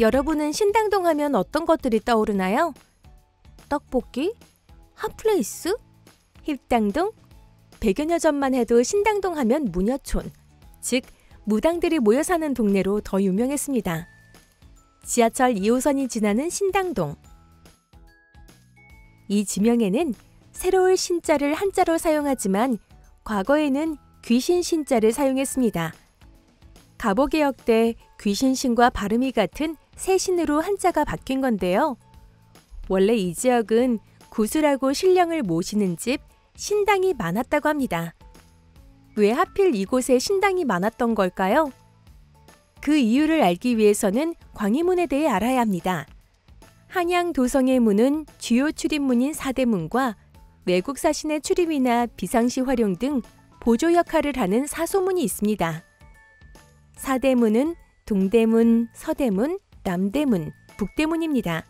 여러분은 신당동 하면 어떤 것들이 떠오르나요? 떡볶이? 핫플레이스? 힙당동? 100여 년 전만 해도 신당동 하면 무녀촌, 즉 무당들이 모여 사는 동네로 더 유명했습니다. 지하철 2호선이 지나는 신당동. 이 지명에는 새로울 신자를 한자로 사용하지만 과거에는 귀신 신자를 사용했습니다. 갑오개혁 때 귀신신과 발음이 같은 새신으로 한자가 바뀐 건데요. 원래 이 지역은 구슬하고 신령을 모시는 집 신당이 많았다고 합니다. 왜 하필 이곳에 신당이 많았던 걸까요? 그 이유를 알기 위해서는 광희문에 대해 알아야 합니다. 한양 도성의 문은 주요 출입문인 사대문과 외국 사신의 출입이나 비상시 활용 등 보조 역할을 하는 사소문이 있습니다. 사대문은 동대문, 서대문, 남대문, 북대문입니다.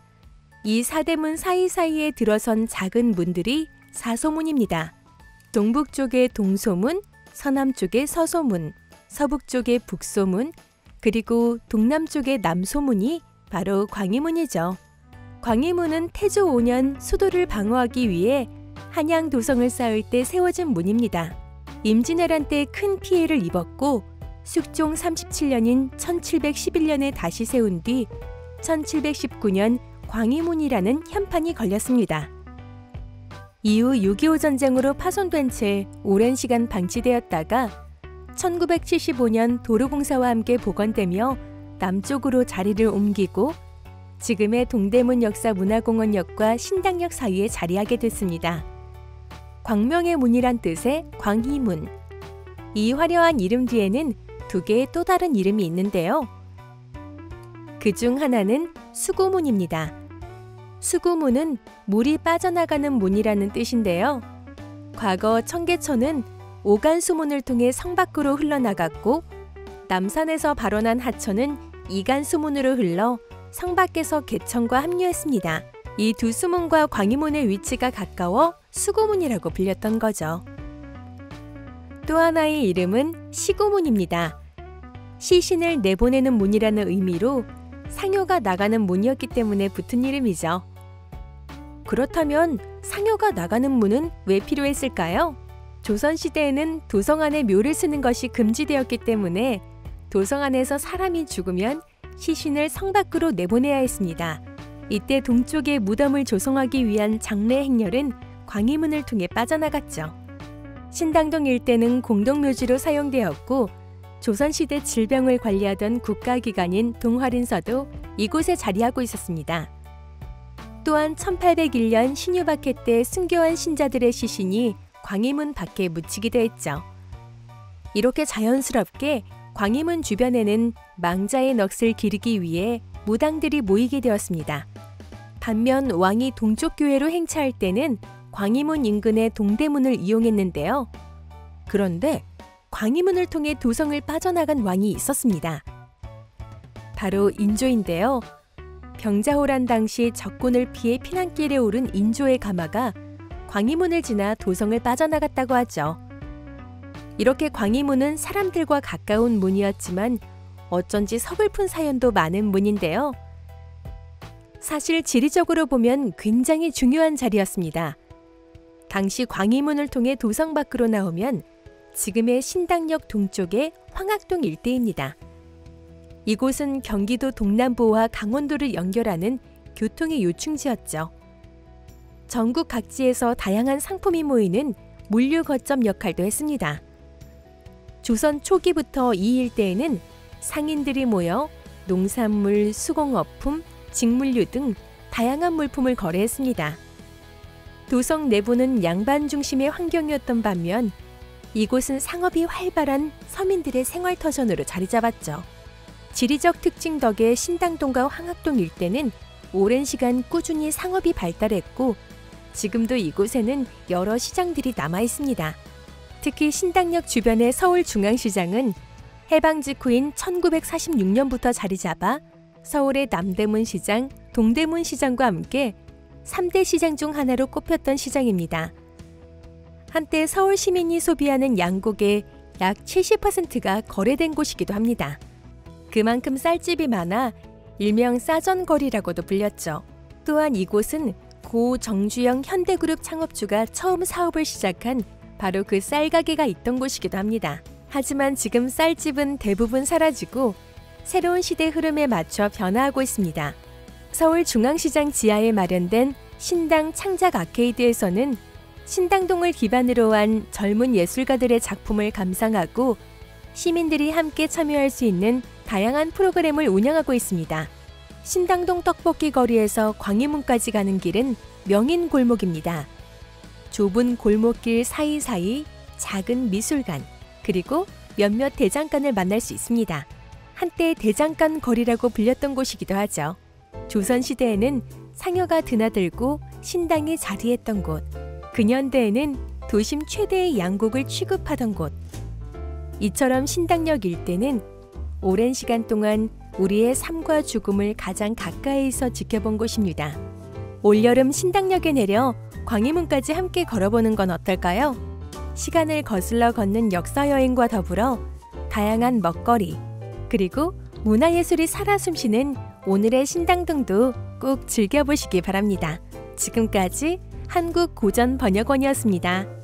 이 사대문 사이사이에 들어선 작은 문들이 사소문입니다. 동북 쪽에 동소문, 서남 쪽에 서소문, 서북 쪽에 북소문, 그리고 동남 쪽에 남소문이 바로 광희문이죠. 광희문은 태조 5년 수도를 방어하기 위해 한양 도성을 쌓을 때 세워진 문입니다. 임진왜란 때 큰 피해를 입었고 숙종 37년인 1711년에 다시 세운 뒤 1719년 광희문이라는 현판이 걸렸습니다. 이후 6.25 전쟁으로 파손된 채 오랜 시간 방치되었다가 1975년 도로공사와 함께 복원되며 남쪽으로 자리를 옮기고 지금의 동대문 역사문화공원역과 신당역 사이에 자리하게 됐습니다. 광명의 문이란 뜻의 광희문. 이 화려한 이름 뒤에는 두 개의 또 다른 이름이 있는데요. 그중 하나는 수고문입니다. 수고문은 물이 빠져나가는 문이라는 뜻인데요. 과거 청계천은 오간수문을 통해 성 밖으로 흘러나갔고 남산에서 발원한 하천은 이간수문으로 흘러 성 밖에서 개천과 합류했습니다. 이 두 수문과 광희문의 위치가 가까워 수고문이라고 불렸던 거죠. 또 하나의 이름은 시고문입니다. 시신을 내보내는 문이라는 의미로 상효가 나가는 문이었기 때문에 붙은 이름이죠. 그렇다면 상효가 나가는 문은 왜 필요했을까요? 조선시대에는 도성 안에 묘를 쓰는 것이 금지되었기 때문에 도성 안에서 사람이 죽으면 시신을 성 밖으로 내보내야 했습니다. 이때 동쪽에 무덤을 조성하기 위한 장례 행렬은 광희문을 통해 빠져나갔죠. 신당동 일대는 공동묘지로 사용되었고 조선시대 질병을 관리하던 국가기관인 동화린서도 이곳에 자리하고 있었습니다. 또한 1801년 신유박해 때 순교한 신자들의 시신이 광희문 밖에 묻히기도 했죠. 이렇게 자연스럽게 광희문 주변에는 망자의 넋을 기르기 위해 무당들이 모이게 되었습니다. 반면 왕이 동쪽 교회로 행차할 때는 광희문 인근의 동대문을 이용했는데요. 그런데 광희문을 통해 도성을 빠져나간 왕이 있었습니다. 바로 인조인데요. 병자호란 당시 적군을 피해 피난길에 오른 인조의 가마가 광희문을 지나 도성을 빠져나갔다고 하죠. 이렇게 광희문은 사람들과 가까운 문이었지만 어쩐지 서글픈 사연도 많은 문인데요. 사실 지리적으로 보면 굉장히 중요한 자리였습니다. 당시 광희문을 통해 도성 밖으로 나오면 지금의 신당역 동쪽의 황학동 일대입니다. 이곳은 경기도 동남부와 강원도를 연결하는 교통의 요충지였죠. 전국 각지에서 다양한 상품이 모이는 물류 거점 역할도 했습니다. 조선 초기부터 이 일대에는 상인들이 모여 농산물, 수공업품, 직물류 등 다양한 물품을 거래했습니다. 도성 내부는 양반 중심의 환경이었던 반면 이곳은 상업이 활발한 서민들의 생활터전으로 자리 잡았죠. 지리적 특징 덕에 신당동과 황학동 일대는 오랜 시간 꾸준히 상업이 발달했고 지금도 이곳에는 여러 시장들이 남아 있습니다. 특히 신당역 주변의 서울중앙시장은 해방 직후인 1946년부터 자리 잡아 서울의 남대문 시장, 동대문 시장과 함께 3대 시장 중 하나로 꼽혔던 시장입니다. 한때 서울 시민이 소비하는 양곡의 약 70%가 거래된 곳이기도 합니다. 그만큼 쌀집이 많아 일명 싸전거리라고도 불렸죠. 또한 이곳은 고 정주영 현대그룹 창업주가 처음 사업을 시작한 바로 그 쌀가게가 있던 곳이기도 합니다. 하지만 지금 쌀집은 대부분 사라지고 새로운 시대 흐름에 맞춰 변화하고 있습니다. 서울 중앙시장 지하에 마련된 신당 창작 아케이드에서는 신당동을 기반으로 한 젊은 예술가들의 작품을 감상하고 시민들이 함께 참여할 수 있는 다양한 프로그램을 운영하고 있습니다. 신당동 떡볶이 거리에서 광화문까지 가는 길은 명인골목입니다. 좁은 골목길 사이사이 작은 미술관, 그리고 몇몇 대장간을 만날 수 있습니다. 한때 대장간 거리라고 불렸던 곳이기도 하죠. 조선시대에는 상여가 드나들고 신당이 자리했던 곳, 근현대에는 도심 최대의 양곡을 취급하던 곳. 이처럼 신당역 일대는 오랜 시간 동안 우리의 삶과 죽음을 가장 가까이서 지켜본 곳입니다. 올여름 신당역에 내려 광화문까지 함께 걸어보는 건 어떨까요? 시간을 거슬러 걷는 역사여행과 더불어 다양한 먹거리, 그리고 문화예술이 살아 숨쉬는 오늘의 신당동도 꼭 즐겨보시기 바랍니다. 지금까지 한국고전번역원이었습니다.